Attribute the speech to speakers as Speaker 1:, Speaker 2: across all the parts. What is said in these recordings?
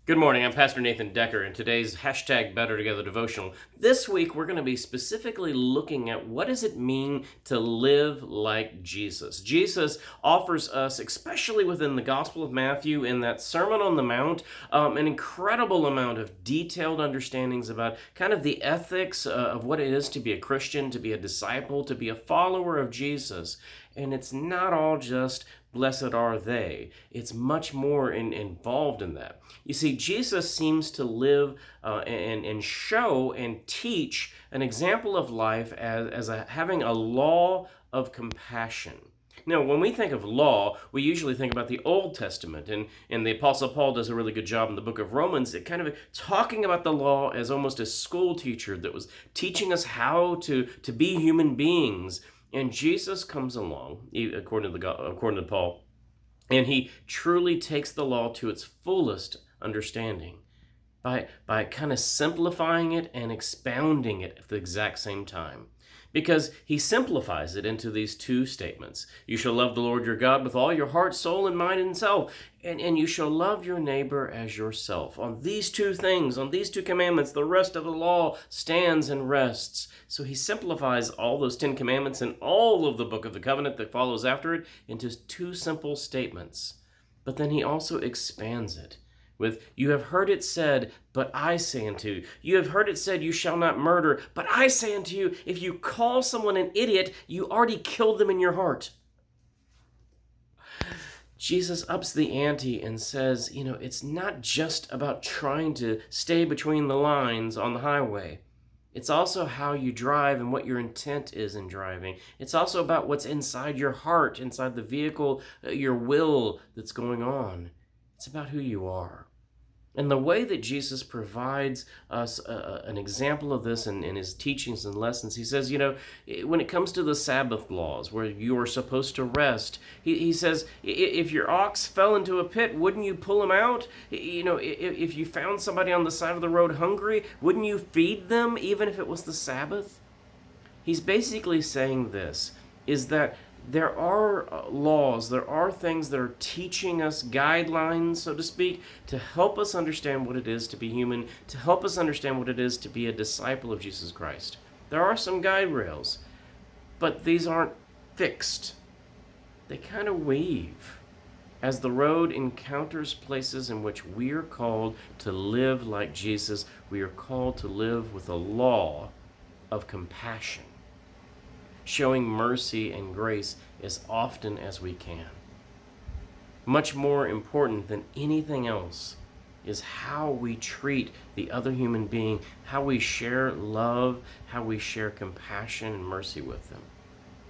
Speaker 1: Good morning. I'm Pastor Nathan Decker, and today's hashtag Better Together devotional. This week, we're going to be specifically looking at what does it mean to live like Jesus. Jesus offers us, especially within the Gospel of Matthew, in that Sermon on the Mount, an incredible amount of detailed understandings about kind of the ethics of what it is to be a Christian, to be a disciple, to be a follower of Jesus. And it's not all just blessed are they. It's much more involved in that. You see, Jesus seems to live and show and teach an example of life as having a law of compassion. Now, when we think of law, we usually think about the Old Testament, and the Apostle Paul does a really good job in the book of Romans at kind of talking about the law as almost a school teacher that was teaching us how to be human beings. And Jesus comes along, according to Paul, and he truly takes the law to its fullest understanding by kind of simplifying it and expounding it at the exact same time. Because he simplifies it into these two statements. You shall love the Lord your God with all your heart, soul, and mind and self. And you shall love your neighbor as yourself. On these two things, on these two commandments, the rest of the law stands and rests. So he simplifies all those 10 commandments and all of the book of the covenant that follows after it into two simple statements. But then he also expands it with, you have heard it said, but I say unto you. You have heard it said, you shall not murder, but I say unto you, if you call someone an idiot, you already killed them in your heart. Jesus ups the ante and says, it's not just about trying to stay between the lines on the highway. It's also how you drive and what your intent is in driving. It's also about what's inside your heart, inside the vehicle, your will that's going on. It's about who you are. And the way that Jesus provides us an example of this in his teachings and lessons, he says, when it comes to the Sabbath laws, where you are supposed to rest, he says, if your ox fell into a pit, wouldn't you pull him out? If you found somebody on the side of the road hungry, wouldn't you feed them, even if it was the Sabbath? He's basically saying this, is that there are laws, there are things that are teaching us guidelines, so to speak, to help us understand what it is to be human, to help us understand what it is to be a disciple of Jesus Christ. There are some guide rails, but these aren't fixed. They kind of weave. As the road encounters places in which we are called to live like Jesus, we are called to live with a law of compassion, showing mercy and grace as often as we can. Much more important than anything else is how we treat the other human being, how we share love, how we share compassion and mercy with them.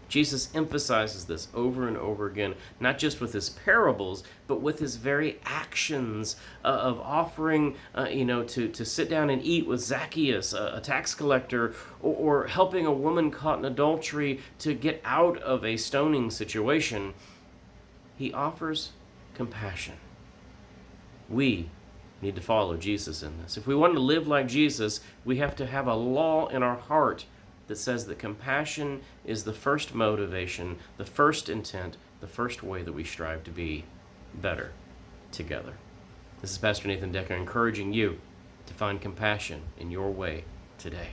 Speaker 1: Jesus emphasizes this over and over again, not just with his parables, but with his very actions of offering, to sit down and eat with Zacchaeus, a tax collector, or helping a woman caught in adultery to get out of a stoning situation. He offers compassion. We need to follow Jesus in this. If we want to live like Jesus, we have to have a law in our heart that says that compassion is the first motivation, the first intent, the first way that we strive to be better together. This is Pastor Nathan Decker encouraging you to find compassion in your way today.